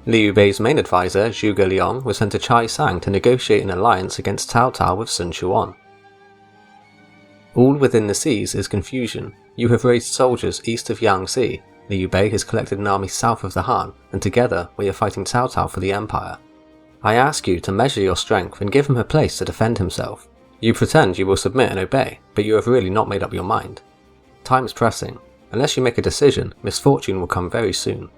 Liu Bei's main advisor, Zhuge Liang, was sent to Chaisang to negotiate an alliance against Cao Cao with Sun Quan. All within the seas is confusion. You have raised soldiers east of Yangtze, Liu Bei has collected an army south of the Han, and together we are fighting Cao Cao for the Empire. I ask you to measure your strength and give him a place to defend himself. You pretend you will submit and obey, but you have really not made up your mind. Time is pressing. Unless you make a decision, misfortune will come very soon.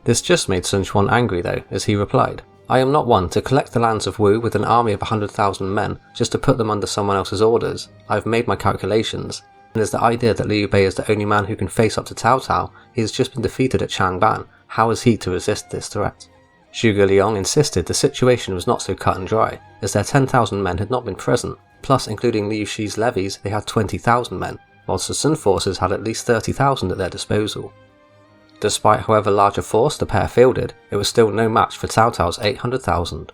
This just made Sun Quan angry though, as he replied, I am not one to collect the lands of Wu with an army of 100,000 men just to put them under someone else's orders. I have made my calculations, and as the idea that Liu Bei is the only man who can face up to Cao Cao, he has just been defeated at Changban, how is he to resist this threat? Zhuge Liang insisted the situation was not so cut and dry, as their 10,000 men had not been present, plus including Liu Shi's levies they had 20,000 men, whilst the Sun forces had at least 30,000 at their disposal. Despite however large a force the pair fielded, it was still no match for Cao Cao's 800,000.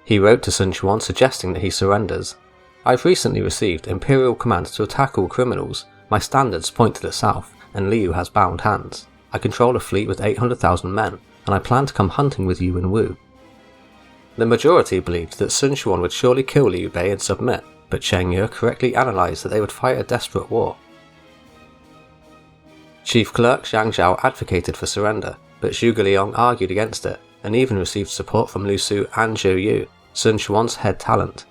He wrote to Sun Quan suggesting that he surrenders. I've recently received Imperial commands to attack all criminals, my standards point to the south, and Liu has bound hands. I control a fleet with 800,000 men, and I plan to come hunting with you in Wu. The majority believed that Sun Quan would surely kill Liu Bei and submit, but Cheng Ye correctly analysed that they would fight a desperate war. Chief Clerk Zhang Zhao advocated for surrender, but Zhuge Liang argued against it, and even received support from Lu Su and Zhou Yu, Sun Quan's head talent.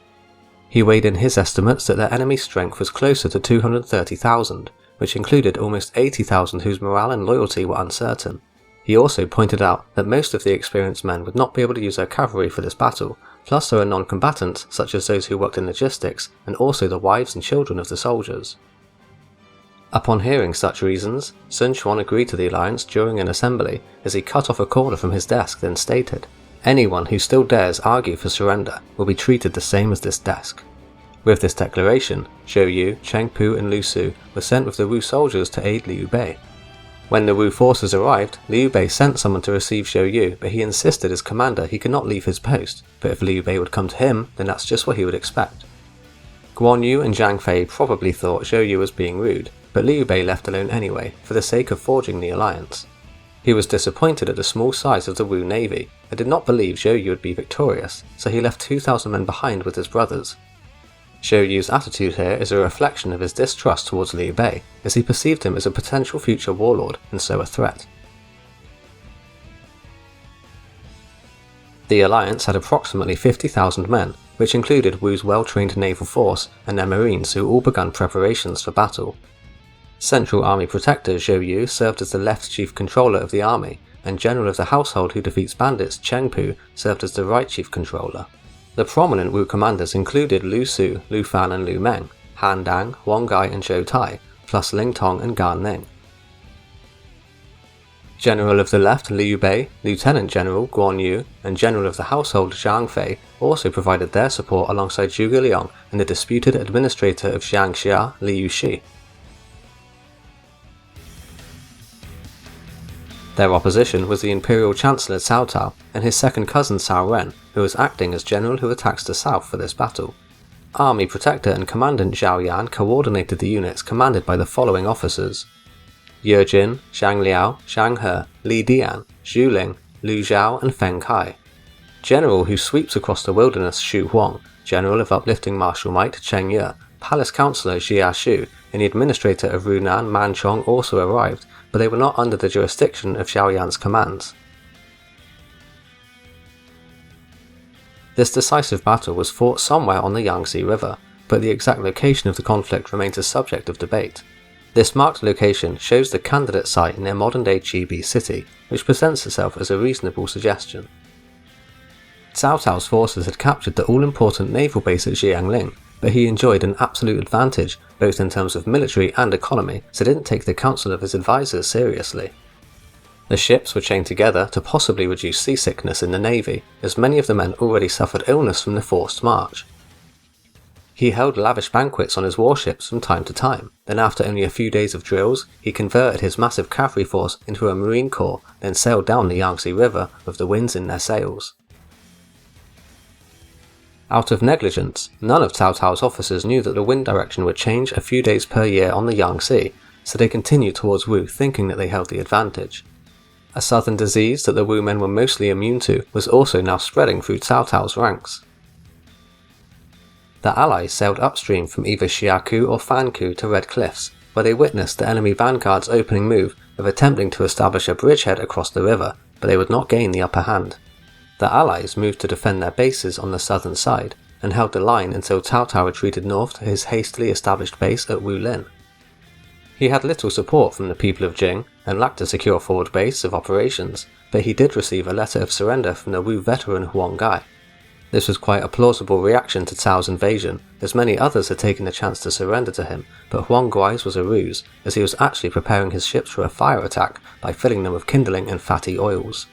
He weighed in his estimates that their enemy's strength was closer to 230,000, which included almost 80,000 whose morale and loyalty were uncertain. He also pointed out that most of the experienced men would not be able to use their cavalry for this battle, plus there are non-combatants such as those who worked in logistics, and also the wives and children of the soldiers. Upon hearing such reasons, Sun Quan agreed to the alliance during an assembly as he cut off a corner from his desk then stated, anyone who still dares argue for surrender will be treated the same as this desk. With this declaration, Zhou Yu, Cheng Pu and Lu Su were sent with the Wu soldiers to aid Liu Bei. When the Wu forces arrived, Liu Bei sent someone to receive Zhou Yu, but he insisted as commander he could not leave his post, but if Liu Bei would come to him, then that's just what he would expect. Guan Yu and Zhang Fei probably thought Zhou Yu was being rude, but Liu Bei left alone anyway, for the sake of forging the alliance. He was disappointed at the small size of the Wu navy, and did not believe Zhou Yu would be victorious, so he left 2,000 men behind with his brothers. Zhou Yu's attitude here is a reflection of his distrust towards Liu Bei, as he perceived him as a potential future warlord, and so a threat. The alliance had approximately 50,000 men, which included Wu's well-trained naval force and their marines who all begun preparations for battle. Central Army Protector Zhou Yu served as the left chief controller of the army, and General of the Household who defeats bandits Cheng Pu served as the right chief controller. The prominent Wu commanders included Lu Su, Lu Fan and Lu Meng, Han Dang, Wang Gai and Zhou Tai, plus Ling Tong and Gan Ning. General of the Left Liu Bei, Lieutenant General Guan Yu, and General of the Household Zhang Fei also provided their support alongside Zhuge Liang and the disputed administrator of Jiangxia, Liu Shi. Their opposition was the Imperial Chancellor Cao Cao and his second cousin Cao Ren, who was acting as general who attacks the south for this battle. Army Protector and Commandant Zhao Yan coordinated the units commanded by the following officers: Ye Jin, Zhang Liao, Zhang He, Li Dian, Zhu Ling, Lu Zhao and Feng Kai. General who sweeps across the wilderness Xu Huang, General of uplifting martial might Cheng Ye, Palace Councillor Jia Shu, and the administrator of Runan Man Chong also arrived, but they were not under the jurisdiction of Zhao Yan's commands. This decisive battle was fought somewhere on the Yangtze River, but the exact location of the conflict remains a subject of debate. This marked location shows the candidate site near modern-day Chibi city, which presents itself as a reasonable suggestion. Cao Cao's forces had captured the all-important naval base at Jiangling, but he enjoyed an absolute advantage both in terms of military and economy, so didn't take the counsel of his advisors seriously. The ships were chained together to possibly reduce seasickness in the navy, as many of the men already suffered illness from the forced march. He held lavish banquets on his warships from time to time, then after only a few days of drills, he converted his massive cavalry force into a marine corps, then sailed down the Yangtze River with the winds in their sails. Out of negligence, none of Cao Cao's officers knew that the wind direction would change a few days per year on the Yangtze, so they continued towards Wu thinking that they held the advantage. A southern disease that the Wu men were mostly immune to was also now spreading through Cao Cao's ranks. The allies sailed upstream from either Xiaku or Fanku to Red Cliffs, where they witnessed the enemy vanguard's opening move of attempting to establish a bridgehead across the river, but they would not gain the upper hand. The allies moved to defend their bases on the southern side, and held the line until Cao Cao retreated north to his hastily established base at Wulin. He had little support from the people of Jing, and lacked a secure forward base of operations, but he did receive a letter of surrender from the Wu veteran Huang Gai. This was quite a plausible reaction to Cao's invasion, as many others had taken the chance to surrender to him, but Huang Gai's was a ruse, as he was actually preparing his ships for a fire attack by filling them with kindling and fatty oils.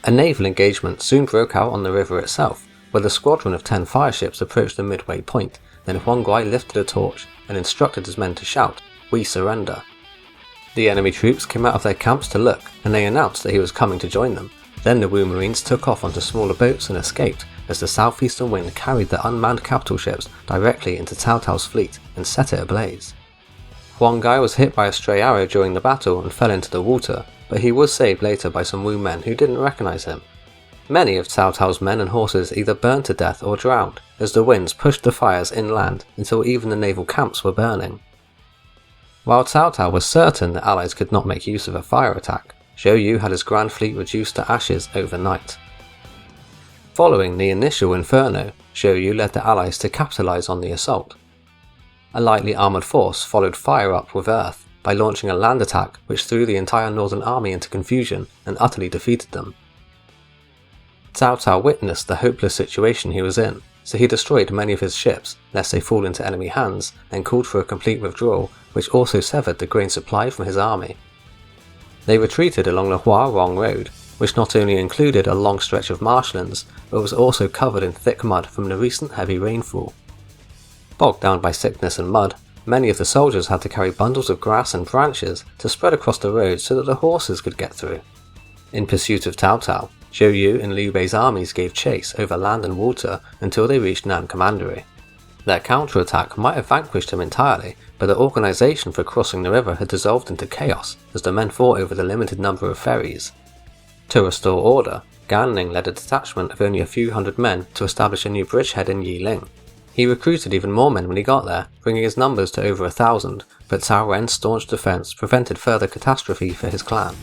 A naval engagement soon broke out on the river itself, where the squadron of 10 fireships approached the midway point. Then Huang Gai lifted a torch and instructed his men to shout, "We surrender." The enemy troops came out of their camps to look, and they announced that he was coming to join them. Then the Wu Marines took off onto smaller boats and escaped, as the southeastern wind carried the unmanned capital ships directly into Cao Cao's fleet and set it ablaze. Huang Gai was hit by a stray arrow during the battle and fell into the water, but he was saved later by some Wu men who didn't recognize him. Many of Cao Cao's men and horses either burned to death or drowned, as the winds pushed the fires inland until even the naval camps were burning. While Cao Cao was certain the allies could not make use of a fire attack, Shou had his grand fleet reduced to ashes overnight. Following the initial inferno, Shou led the allies to capitalize on the assault. A lightly armoured force followed fire up with earth by launching a land attack which threw the entire northern army into confusion and utterly defeated them. Cao Cao witnessed the hopeless situation he was in, so he destroyed many of his ships lest they fall into enemy hands and called for a complete withdrawal, which also severed the grain supply from his army. They retreated along the Hua-Rong road, which not only included a long stretch of marshlands, but was also covered in thick mud from the recent heavy rainfall. Bogged down by sickness and mud, many of the soldiers had to carry bundles of grass and branches to spread across the road so that the horses could get through. In pursuit of Cao Cao, Shou and Liu Bei's armies gave chase over land and water until they reached Nan Commandery. Their counterattack might have vanquished him entirely, but the organisation for crossing the river had dissolved into chaos as the men fought over the limited number of ferries. To restore order, Gan Ning led a detachment of only a few hundred men to establish a new bridgehead in Yiling. He recruited even more men when he got there, bringing his numbers to over 1,000, but Cao Ren's staunch defence prevented further catastrophe for his clan.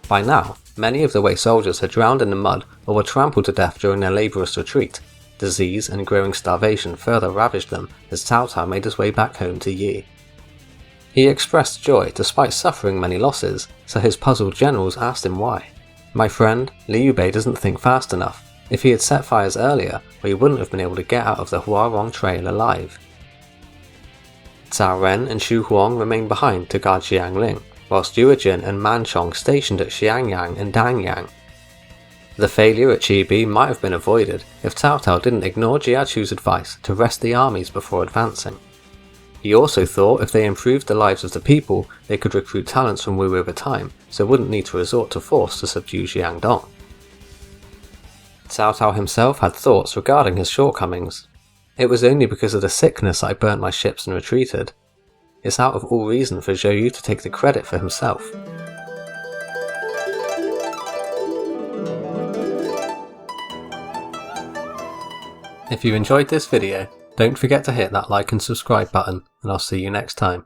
By now, many of the Wei soldiers had drowned in the mud or were trampled to death during their laborious retreat. Disease and growing starvation further ravaged them as Cao Cao made his way back home to Yi. He expressed joy despite suffering many losses, so his puzzled generals asked him why. "My friend, Liu Bei doesn't think fast enough. If he had set fires earlier, we wouldn't have been able to get out of the Hua-Rong trail alive." Cao Ren and Xu Huang remained behind to guard Jiangling, whilst Yuejin and Man Chong stationed at Xiangyang and Dangyang. The failure at Chibi might have been avoided if Cao Cao didn't ignore Jia Chu's advice to rest the armies before advancing. He also thought if they improved the lives of the people, they could recruit talents from Wu over time, so wouldn't need to resort to force to subdue Jiangdong. Cao Cao himself had thoughts regarding his shortcomings. "It was only because of the sickness I burnt my ships and retreated. It's out of all reason for Shou to take the credit for himself." If you enjoyed this video, don't forget to hit that like and subscribe button, and I'll see you next time.